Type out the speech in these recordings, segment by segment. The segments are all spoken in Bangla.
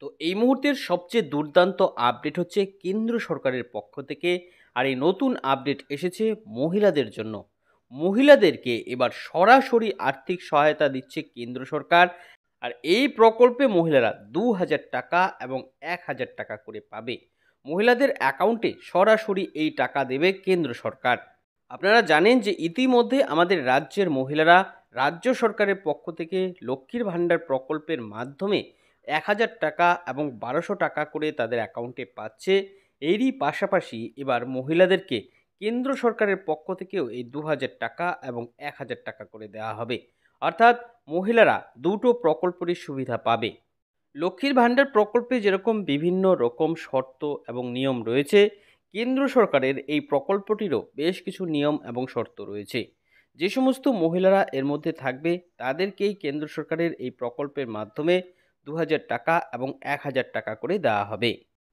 তো এই মুহূর্তের সবচেয়ে দুর্দান্ত আপডেট হচ্ছে কেন্দ্র সরকারের পক্ষ থেকে। আর এই নতুন আপডেট এসেছে মহিলাদের জন্য। মহিলাদেরকে এবার সরাসরি আর্থিক সহায়তা দিচ্ছে কেন্দ্র সরকার। আর এই প্রকল্পে মহিলারা ২,০০০ টাকা এবং ১,০০০ টাকা করে পাবে। মহিলাদের অ্যাকাউন্টে সরাসরি এই টাকা দেবে কেন্দ্র সরকার। আপনারা জানেন যে ইতিমধ্যে আমাদের রাজ্যের মহিলারা রাজ্য সরকারের পক্ষ থেকে লক্ষ্মীর ভাণ্ডার প্রকল্পের মাধ্যমে ১,০০০ টাকা এবং ১,২০০ টাকা করে তাদের অ্যাকাউন্টে পাচ্ছে। এরই পাশাপাশি এবার মহিলাদেরকে কেন্দ্র সরকারের পক্ষ থেকেও এই ২,০০০ টাকা এবং ১,০০০ টাকা করে দেওয়া হবে। অর্থাৎ মহিলারা দুটো প্রকল্পেরই সুবিধা পাবে। লক্ষ্মীর ভাণ্ডার প্রকল্পে যেরকম বিভিন্ন রকম শর্ত এবং নিয়ম রয়েছে, কেন্দ্র সরকারের এই প্রকল্পটিরও বেশ কিছু নিয়ম এবং শর্ত রয়েছে। যে সমস্ত মহিলারা এর মধ্যে থাকবে তাদেরকেই কেন্দ্র সরকারের এই প্রকল্পের মাধ্যমে ২,০০০ টাকা এবং ১,০০০ টাকা করে দেওয়া হবে।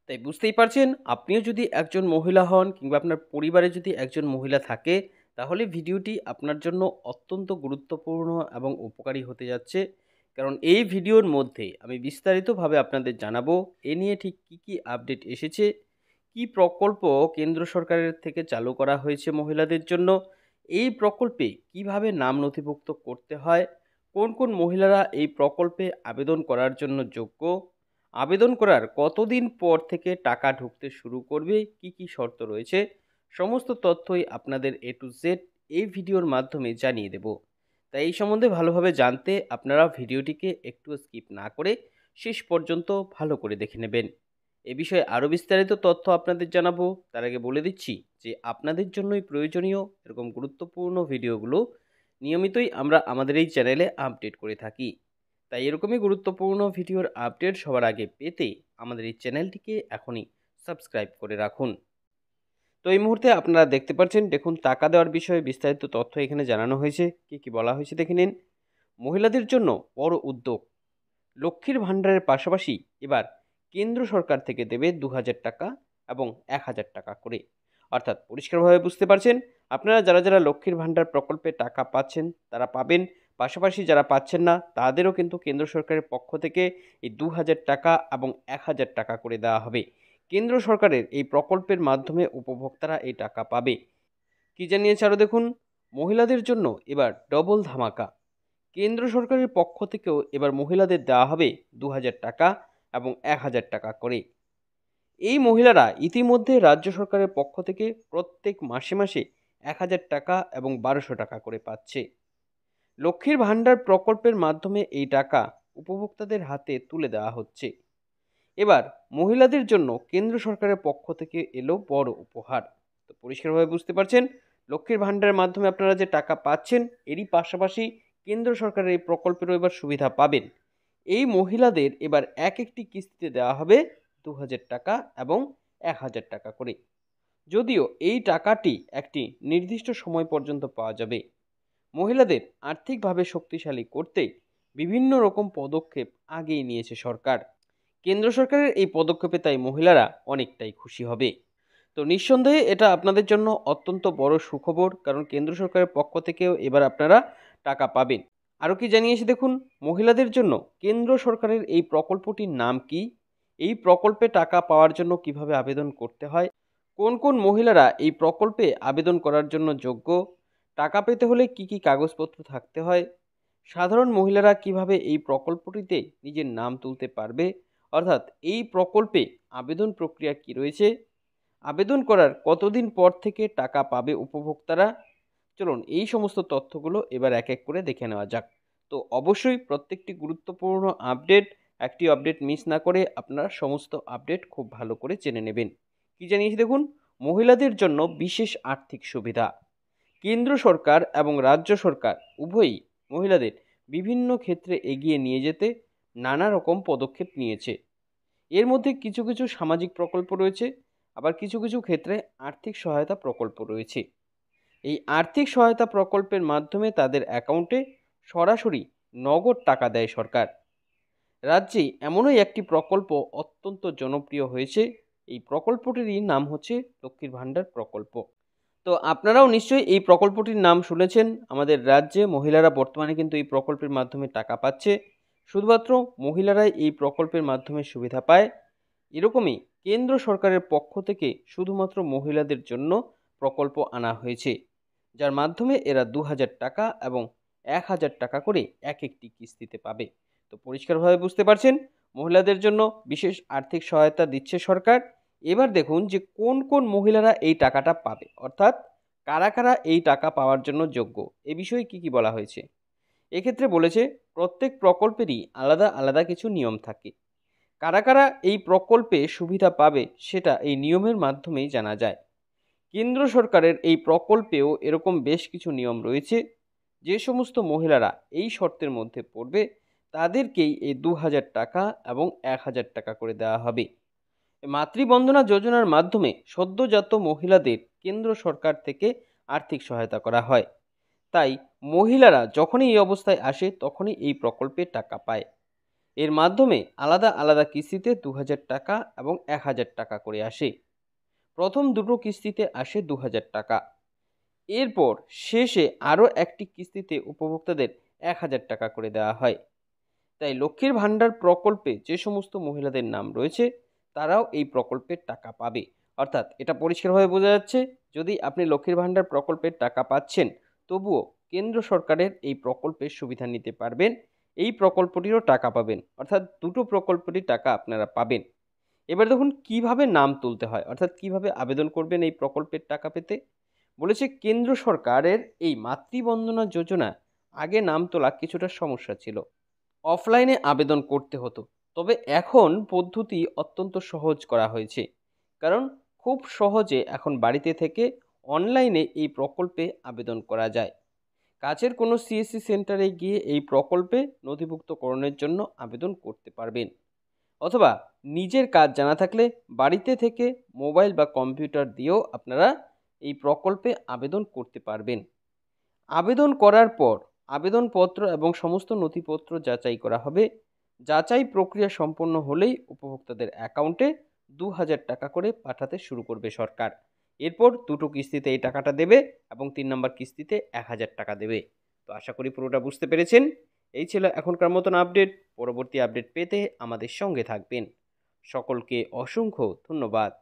তাই বুঝতেই পারছেন, আপনিও যদি একজন মহিলা হন কিংবা আপনার পরিবারে যদি একজন মহিলা থাকে, তাহলে ভিডিওটি আপনার জন্য অত্যন্ত গুরুত্বপূর্ণ এবং উপকারী হতে যাচ্ছে। কারণ এই ভিডিওর মধ্যে আমি বিস্তারিতভাবে আপনাদের জানাবো এ নিয়ে ঠিক কী কী আপডেট এসেছে, কি প্রকল্প কেন্দ্র সরকারের থেকে চালু করা হয়েছে মহিলাদের জন্য, এই প্রকল্পে কিভাবে নাম নথিভুক্ত করতে হয়, কোন কোন মহিলারা এই প্রকল্পে আবেদন করার জন্য যোগ্য, আবেদন করার কতদিন পর থেকে টাকা ঢুকতে শুরু করবে, কি কি শর্ত রয়েছে, সমস্ত তথ্যই আপনাদের A to Z এই ভিডিওর মাধ্যমে জানিয়ে দেব। তাই এই সম্বন্ধে ভালোভাবে জানতে আপনারা ভিডিওটিকে একটু স্কিপ না করে শেষ পর্যন্ত ভালো করে দেখে নেবেন। এ বিষয়ে আরও বিস্তারিত তথ্য আপনাদের জানাবো, তার আগে বলে দিচ্ছি যে আপনাদের জন্যই প্রয়োজনীয় এরকম গুরুত্বপূর্ণ ভিডিওগুলো নিয়মিতই আমরা আমাদের এই চ্যানেলে আপডেট করে থাকি। তাই এরকমই গুরুত্বপূর্ণ ভিডিওর আপডেট সবার আগে পেতে আমাদের এই চ্যানেলটিকে এখনই সাবস্ক্রাইব করে রাখুন। তো এই মুহূর্তে আপনারা দেখতে পাচ্ছেন, দেখুন টাকা দেওয়ার বিষয়ে বিস্তারিত তথ্য এখানে জানানো হয়েছে। কি কি বলা হয়েছে দেখে নিন। মহিলাদের জন্য বড় উদ্যোগ, লক্ষ্মীর ভাণ্ডারের পাশাপাশি এবার কেন্দ্র সরকার থেকে দেবে ২,০০০ টাকা এবং ১,০০০ টাকা করে। অর্থাৎ পরিষ্কারভাবে বুঝতে পারছেন, আপনারা যারা যারা লক্ষ্মীর ভাণ্ডার প্রকল্পে টাকা পাচ্ছেন তারা পাবেন, পাশাপাশি যারা পাচ্ছেন না তাদেরও কিন্তু কেন্দ্র সরকারের পক্ষ থেকে এই ২,০০০ টাকা এবং ১,০০০ টাকা করে দেওয়া হবে। কেন্দ্র সরকারের এই প্রকল্পের মাধ্যমে উপভোক্তারা এই টাকা পাবে। কি জানিয়েছে আরও দেখুন, মহিলাদের জন্য এবার ডবল ধামাকা, কেন্দ্র সরকারের পক্ষ থেকেও এবার মহিলাদের দেওয়া হবে ২,০০০ টাকা এবং ১,০০০ টাকা করে। এই মহিলারা ইতিমধ্যে রাজ্য সরকারের পক্ষ থেকে প্রত্যেক মাসে মাসে ১,০০০ টাকা এবং ১,২০০ টাকা করে পাচ্ছে। লক্ষ্মীর ভাণ্ডার প্রকল্পের মাধ্যমে এই টাকা উপভোক্তাদের হাতে তুলে দেওয়া হচ্ছে। এবার মহিলাদের জন্য কেন্দ্র সরকারের পক্ষ থেকে এলো বড় উপহার। তো পরিষ্কারভাবে বুঝতে পারছেন, লক্ষ্মীর ভাণ্ডারের মাধ্যমে আপনারা যে টাকা পাচ্ছেন এরই পাশাপাশি কেন্দ্র সরকারের এই প্রকল্পেরও এবার সুবিধা পাবেন। এই মহিলাদের এবার এক একটি কিস্তিতে দেওয়া হবে ২,০০০ টাকা এবং ১,০০০ টাকা করে। যদিও এই টাকাটি একটি নির্দিষ্ট সময় পর্যন্ত পাওয়া যাবে। মহিলাদের আর্থিকভাবে শক্তিশালী করতে বিভিন্ন রকম পদক্ষেপ আগেই নিয়েছে সরকার। কেন্দ্র সরকারের এই পদক্ষেপে তাই মহিলারা অনেকটাই খুশি হবে। তো নিঃসন্দেহে এটা আপনাদের জন্য অত্যন্ত বড় সুখবর, কারণ কেন্দ্র সরকারের পক্ষ থেকেও এবার আপনারা টাকা পাবেন। আরও কি জানিয়েছে দেখুন, মহিলাদের জন্য কেন্দ্র সরকারের এই প্রকল্পটির নাম কি, এই প্রকল্পে টাকা পাওয়ার জন্য কিভাবে আবেদন করতে হয়, কোন কোন মহিলারা এই প্রকল্পে আবেদন করার জন্য যোগ্য, টাকা পেতে হলে কি কি কাগজপত্র থাকতে হয়, সাধারণ মহিলারা কিভাবে এই প্রকল্পটিতে নিজের নাম তুলতে পারবে, অর্থাৎ এই প্রকল্পে আবেদন প্রক্রিয়া কি রয়েছে, আবেদন করার কতদিন পর থেকে টাকা পাবে উপভোক্তারা, চলুন এই সমস্ত তথ্যগুলো এবার এক এক করে দেখে নেওয়া যাক। তো অবশ্যই প্রত্যেকটি গুরুত্বপূর্ণ আপডেট, একটি আপডেট মিস না করে আপনারা সমস্ত আপডেট খুব ভালো করে জেনে নেবেন। কি জানিয়েছি দেখুন, মহিলাদের জন্য বিশেষ আর্থিক সুবিধা, কেন্দ্র সরকার এবং রাজ্য সরকার উভয়ই মহিলাদের বিভিন্ন ক্ষেত্রে এগিয়ে নিয়ে যেতে নানা রকম পদক্ষেপ নিয়েছে। এর মধ্যে কিছু কিছু সামাজিক প্রকল্প রয়েছে, আবার কিছু কিছু ক্ষেত্রে আর্থিক সহায়তা প্রকল্প রয়েছে। এই আর্থিক সহায়তা প্রকল্পের মাধ্যমে তাদের অ্যাকাউন্টে সরাসরি নগদ টাকা দেয় সরকার। রাজ্যে এমনই একটি প্রকল্প অত্যন্ত জনপ্রিয় হয়েছে, এই প্রকল্পটিরই নাম হচ্ছে লক্ষ্মীর ভাণ্ডার প্রকল্প। তো আপনারাও নিশ্চয়ই এই প্রকল্পটির নাম শুনেছেন। আমাদের রাজ্যে মহিলারা বর্তমানে কিন্তু এই প্রকল্পের মাধ্যমে টাকা পাচ্ছে। শুধুমাত্র মহিলারাই এই প্রকল্পের মাধ্যমে সুবিধা পায় এরকমই কেন্দ্র সরকারের পক্ষ থেকে শুধুমাত্র মহিলাদের জন্য প্রকল্প আনা হয়েছে, যার মাধ্যমে এরা 2,000 টাকা এবং 1,000 টাকা করে এক একটি কিস্তিতে পাবে। তো পরিষ্কারভাবে বুঝতে পারছেন মহিলাদের জন্য বিশেষ আর্থিক সহায়তা দিচ্ছে সরকার। এবার দেখুন যে কোন কোন মহিলারা এই টাকাটা পাবে, অর্থাৎ কারা কারা এই টাকা পাওয়ার জন্য যোগ্য, এ বিষয়ে কি কি বলা হয়েছে। এক্ষেত্রে বলেছে প্রত্যেক প্রকল্পেরই আলাদা আলাদা কিছু নিয়ম থাকে। কারা কারা এই প্রকল্পে সুবিধা পাবে সেটা এই নিয়মের মাধ্যমেই জানা যায়। কেন্দ্র সরকারের এই প্রকল্পেও এরকম বেশ কিছু নিয়ম রয়েছে। যে সমস্ত মহিলারা এই শর্তের মধ্যে পড়বে তাদেরকেই এই 2,000 টাকা এবং 1,000 টাকা করে দেওয়া হবে। মাতৃবন্দনা যোজনার মাধ্যমে সদ্যজাত মহিলাদের কেন্দ্র সরকার থেকে আর্থিক সহায়তা করা হয়। তাই মহিলারা যখনই এই অবস্থায় আসে তখনই এই প্রকল্পে টাকা পায়। এর মাধ্যমে আলাদা আলাদা কিস্তিতে 2,000 টাকা এবং 1,000 টাকা করে আসে। প্রথম দুটো কিস্তিতে আসে 2,000 টাকা। এরপর শেষে আরও একটি কিস্তিতে উপভোক্তাদের 1,000 টাকা করে দেওয়া হয়। তাই লক্ষ্মীর ভাণ্ডার প্রকল্পে যে সমস্ত মহিলাদের নাম রয়েছে তারাও এই প্রকল্পের টাকা পাবে। অর্থাৎ এটা পরিষ্কারভাবে বোঝা যাচ্ছে যদি আপনি লক্ষ্মীর ভাণ্ডার প্রকল্পের টাকা পাচ্ছেন তবুও কেন্দ্র সরকারের এই প্রকল্পের সুবিধা নিতে পারবেন, এই প্রকল্পটিরও টাকা পাবেন, অর্থাৎ দুটো প্রকল্পটির টাকা আপনারা পাবেন। এবার দেখুন কিভাবে নাম তুলতে হয়, অর্থাৎ কিভাবে আবেদন করবেন এই প্রকল্পের টাকা পেতে। বলেছে কেন্দ্র সরকারের এই মাতৃবন্দনা যোজনা আগে নাম তোলা কিছুটা সমস্যা ছিল, অফলাইনে আবেদন করতে হতো। তবে এখন পদ্ধতি অত্যন্ত সহজ করা হয়েছে, কারণ খুব সহজে এখন বাড়িতে থেকে অনলাইনে এই প্রকল্পে আবেদন করা যায়। কাছের কোনো সিএসসি সেন্টারে গিয়ে এই প্রকল্পে নথিভুক্তকরণের জন্য আবেদন করতে পারবেন, অথবা নিজের কাজ জানা থাকলে বাড়িতে থেকে মোবাইল বা কম্পিউটার দিয়েও আপনারা এই প্রকল্পে আবেদন করতে পারবেন। আবেদন করার পর আবেদনপত্র এবং সমস্ত নথিপত্র যাচাই করা হবে। যাচাই প্রক্রিয়া সম্পন্ন হলেই উপভোক্তাদের অ্যাকাউন্টে 2,000 টাকা করে পাঠাতে শুরু করবে সরকার। এরপর দুটো কিস্তিতে এই টাকাটা দেবে এবং 3 নম্বর কিস্তিতে 1,000 টাকা দেবে। তো আশা করি পুরোটা বুঝতে পেরেছেন। এই ছিল এখনকার মতন আপডেট। পরবর্তী আপডেট পেতে আমাদের সঙ্গে থাকবেন। সকলকে অসংখ্য ধন্যবাদ।